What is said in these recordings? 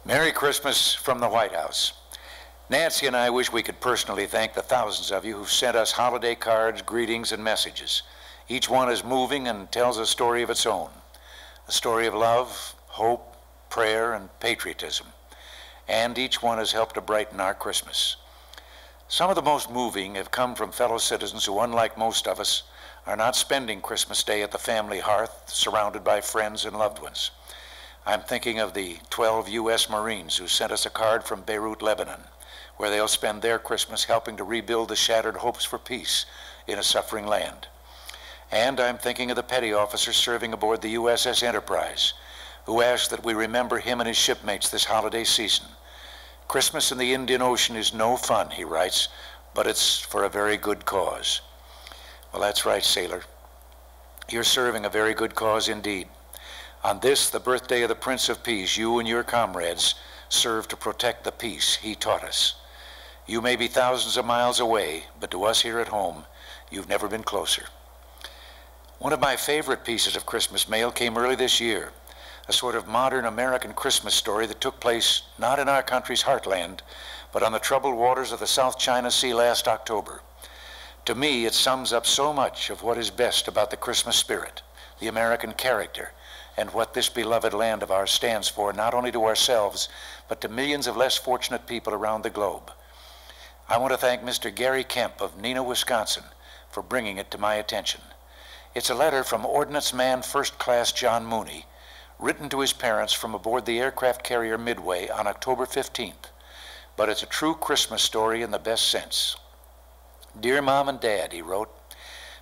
Merry Christmas from the White House. Nancy and I wish we could personally thank the thousands of you who've sent us holiday cards, greetings, and messages. Each one is moving and tells a story of its own. A story of love, hope, prayer, and patriotism. And each one has helped to brighten our Christmas. Some of the most moving have come from fellow citizens who, unlike most of us, are not spending Christmas Day at the family hearth, surrounded by friends and loved ones. I'm thinking of the 12 U.S. Marines who sent us a card from Beirut, Lebanon, where they'll spend their Christmas helping to rebuild the shattered hopes for peace in a suffering land. And I'm thinking of the petty officer serving aboard the USS Enterprise, who asked that we remember him and his shipmates this holiday season. Christmas in the Indian Ocean is no fun, he writes, but it's for a very good cause. Well, that's right, sailor. You're serving a very good cause indeed. On this, the birthday of the Prince of Peace, you and your comrades serve to protect the peace he taught us. You may be thousands of miles away, but to us here at home, you've never been closer. One of my favorite pieces of Christmas mail came early this year, a sort of modern American Christmas story that took place not in our country's heartland, but on the troubled waters of the South China Sea last October. To me, it sums up so much of what is best about the Christmas spirit, the American character, and what this beloved land of ours stands for, not only to ourselves, but to millions of less fortunate people around the globe. I want to thank Mr. Gary Kemp of Neenah, Wisconsin, for bringing it to my attention. It's a letter from Ordnance Man First Class John Mooney, written to his parents from aboard the aircraft carrier Midway on October 15th. But it's a true Christmas story in the best sense. Dear Mom and Dad, he wrote,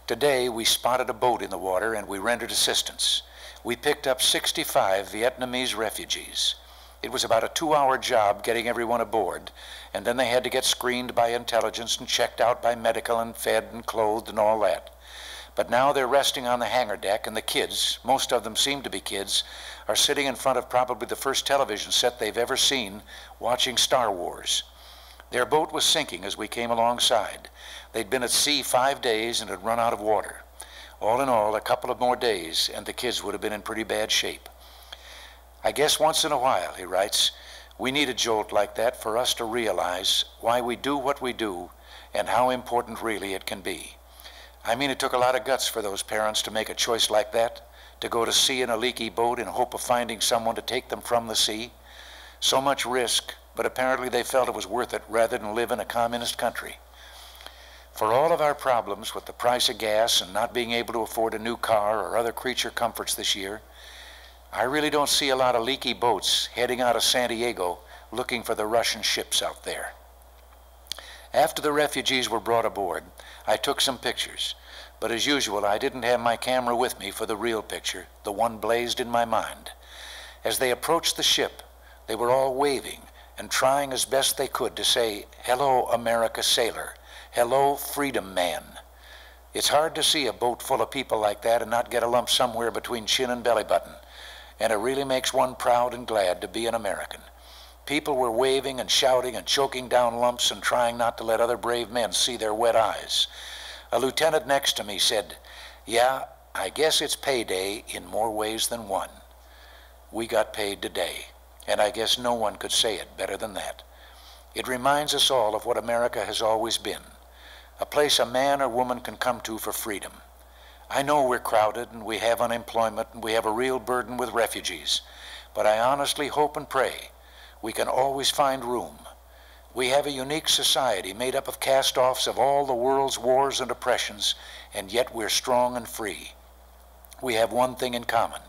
today we spotted a boat in the water and we rendered assistance. We picked up 65 Vietnamese refugees. It was about a 2-hour job getting everyone aboard, and then they had to get screened by intelligence and checked out by medical and fed and clothed and all that. But now they're resting on the hangar deck, and the kids, most of them seem to be kids, are sitting in front of probably the first television set they've ever seen, watching Star Wars. Their boat was sinking as we came alongside. They'd been at sea 5 days and had run out of water. All in all, a couple of more days, and the kids would have been in pretty bad shape. I guess once in a while, he writes, we need a jolt like that for us to realize why we do what we do and how important really it can be. I mean, it took a lot of guts for those parents to make a choice like that, to go to sea in a leaky boat in hope of finding someone to take them from the sea. So much risk, but apparently they felt it was worth it rather than live in a communist country. For all of our problems with the price of gas and not being able to afford a new car or other creature comforts this year, I really don't see a lot of leaky boats heading out of San Diego looking for the Russian ships out there. After the refugees were brought aboard, I took some pictures, but as usual, I didn't have my camera with me for the real picture, the one blazed in my mind. As they approached the ship, they were all waving and trying as best they could to say, "Hello, America sailor. Hello, freedom man." It's hard to see a boat full of people like that and not get a lump somewhere between chin and belly button, and it really makes one proud and glad to be an American. People were waving and shouting and choking down lumps and trying not to let other brave men see their wet eyes. A lieutenant next to me said, "Yeah, I guess it's payday in more ways than one." We got paid today, and I guess no one could say it better than that. It reminds us all of what America has always been, a place a man or woman can come to for freedom. I know we're crowded and we have unemployment and we have a real burden with refugees, but I honestly hope and pray we can always find room. We have a unique society made up of cast-offs of all the world's wars and oppressions, and yet we're strong and free. We have one thing in common.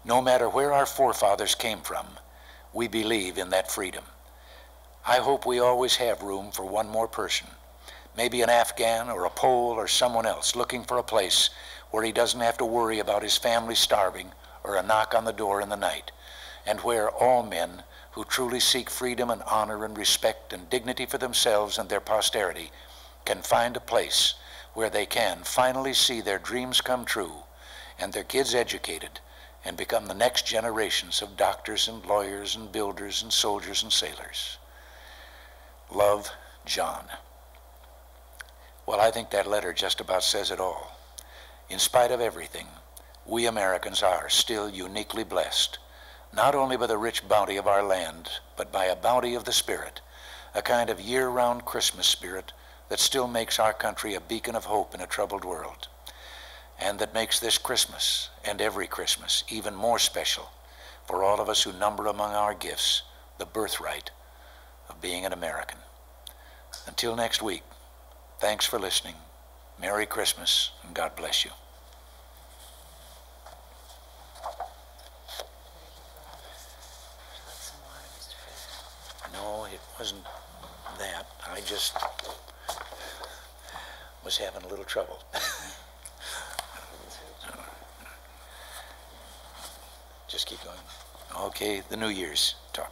No matter where our forefathers came from, we believe in that freedom. I hope we always have room for one more person, maybe an Afghan or a Pole or someone else looking for a place where he doesn't have to worry about his family starving or a knock on the door in the night, and where all men who truly seek freedom and honor and respect and dignity for themselves and their posterity can find a place where they can finally see their dreams come true and their kids educated and become the next generations of doctors and lawyers and builders and soldiers and sailors. Love, John. Well, I think that letter just about says it all. In spite of everything, we Americans are still uniquely blessed. not only by the rich bounty of our land, but by a bounty of the Spirit, a kind of year-round Christmas spirit that still makes our country a beacon of hope in a troubled world, and that makes this Christmas and every Christmas even more special for all of us who number among our gifts the birthright of being an American. Until next week, thanks for listening. Merry Christmas, and God bless you. No, it wasn't that. I just was having a little trouble. Just keep going. Okay, the New Year's talk.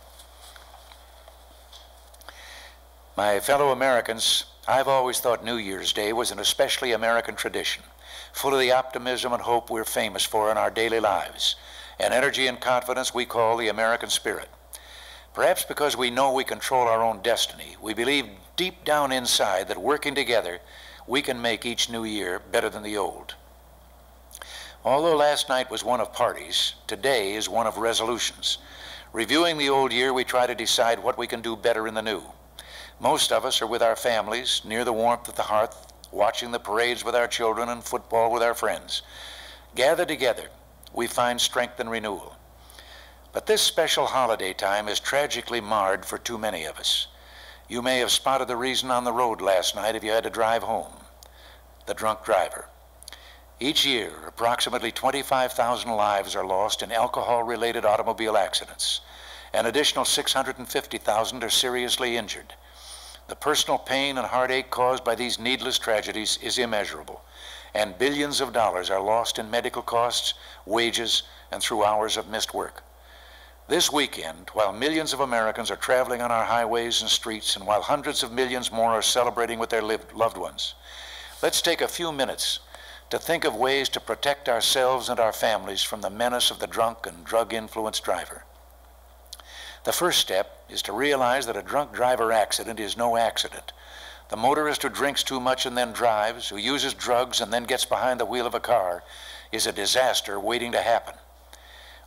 My fellow Americans, I've always thought New Year's Day was an especially American tradition, full of the optimism and hope we're famous for in our daily lives, an energy and confidence we call the American spirit. Perhaps because we know we control our own destiny, we believe deep down inside that working together, we can make each new year better than the old. Although last night was one of parties, today is one of resolutions. Reviewing the old year, we try to decide what we can do better in the new. Most of us are with our families, near the warmth of the hearth, watching the parades with our children and football with our friends. Gathered together, we find strength and renewal. But this special holiday time is tragically marred for too many of us. You may have spotted the reason on the road last night if you had to drive home: the drunk driver. Each year, approximately 25,000 lives are lost in alcohol-related automobile accidents. An additional 650,000 are seriously injured. The personal pain and heartache caused by these needless tragedies is immeasurable, and billions of dollars are lost in medical costs, wages, and through hours of missed work. This weekend, while millions of Americans are traveling on our highways and streets, and while hundreds of millions more are celebrating with their loved ones, let's take a few minutes to think of ways to protect ourselves and our families from the menace of the drunk and drug-influenced driver. The first step is to realize that a drunk driver accident is no accident. The motorist who drinks too much and then drives, who uses drugs and then gets behind the wheel of a car, is a disaster waiting to happen.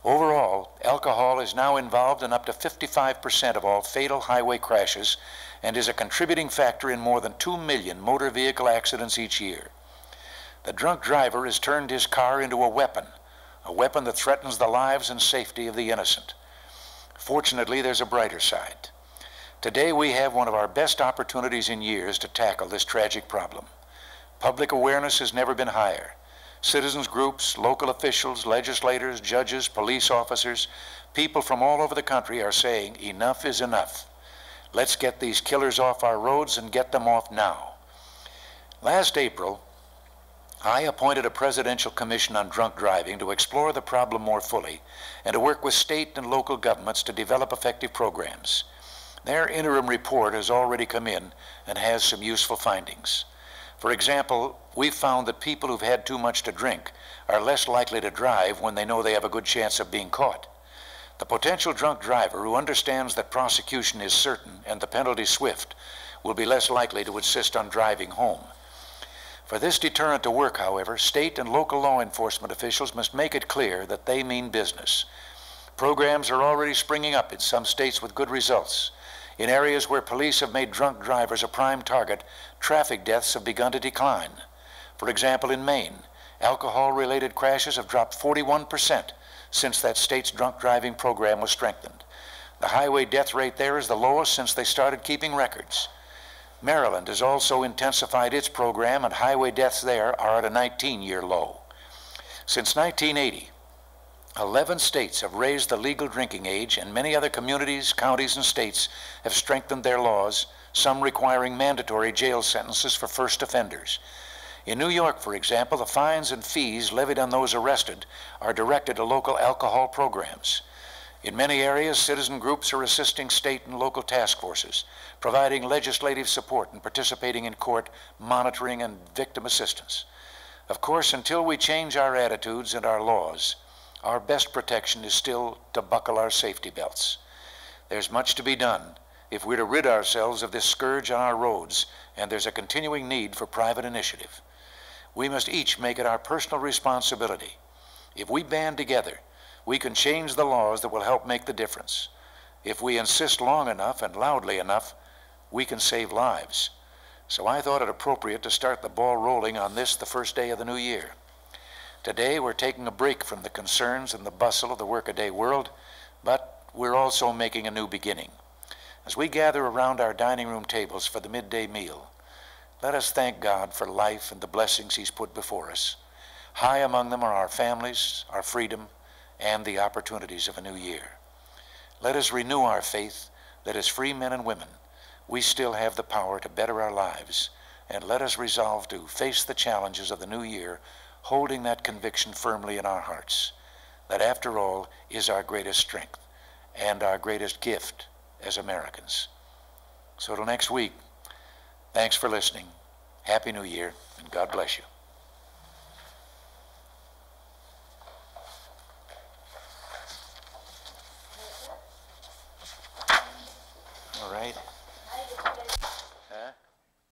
Overall, alcohol is now involved in up to 55% of all fatal highway crashes and is a contributing factor in more than 2 million motor vehicle accidents each year. The drunk driver has turned his car into a weapon that threatens the lives and safety of the innocent. Fortunately, there's a brighter side. Today we have one of our best opportunities in years to tackle this tragic problem. Public awareness has never been higher. Citizens groups, local officials, legislators, judges, police officers, people from all over the country are saying enough is enough. Let's get these killers off our roads and get them off now. Last April, I appointed a presidential commission on drunk driving to explore the problem more fully and to work with state and local governments to develop effective programs. Their interim report has already come in and has some useful findings. For example, we've found that people who've had too much to drink are less likely to drive when they know they have a good chance of being caught. The potential drunk driver who understands that prosecution is certain and the penalty swift will be less likely to insist on driving home. For this deterrent to work, however, state and local law enforcement officials must make it clear that they mean business. Programs are already springing up in some states with good results. In areas where police have made drunk drivers a prime target, traffic deaths have begun to decline. For example, in Maine, alcohol-related crashes have dropped 41% since that state's drunk driving program was strengthened. The highway death rate there is the lowest since they started keeping records. Maryland has also intensified its program, and highway deaths there are at a 19-year low. Since 1980, 11 states have raised the legal drinking age, and many other communities, counties, and states have strengthened their laws, some requiring mandatory jail sentences for first offenders. In New York, for example, the fines and fees levied on those arrested are directed to local alcohol programs. In many areas, citizen groups are assisting state and local task forces, providing legislative support and participating in court monitoring and victim assistance. Of course, until we change our attitudes and our laws, our best protection is still to buckle our safety belts. There's much to be done if we're to rid ourselves of this scourge on our roads, and there's a continuing need for private initiative. We must each make it our personal responsibility. If we band together, We can change the laws that will help make the difference. If we insist long enough and loudly enough, we can save lives. So I thought it appropriate to start the ball rolling on this, the first day of the new year. Today we're taking a break from the concerns and the bustle of the workaday world, but we're also making a new beginning. As we gather around our dining room tables for the midday meal, let us thank God for life and the blessings He's put before us. High among them are our families, our freedom, and the opportunities of a new year. Let us renew our faith that as free men and women, we still have the power to better our lives, and let us resolve to face the challenges of the new year, holding that conviction firmly in our hearts, that after all is our greatest strength and our greatest gift as Americans. So till next week, thanks for listening. Happy New Year, and God bless you.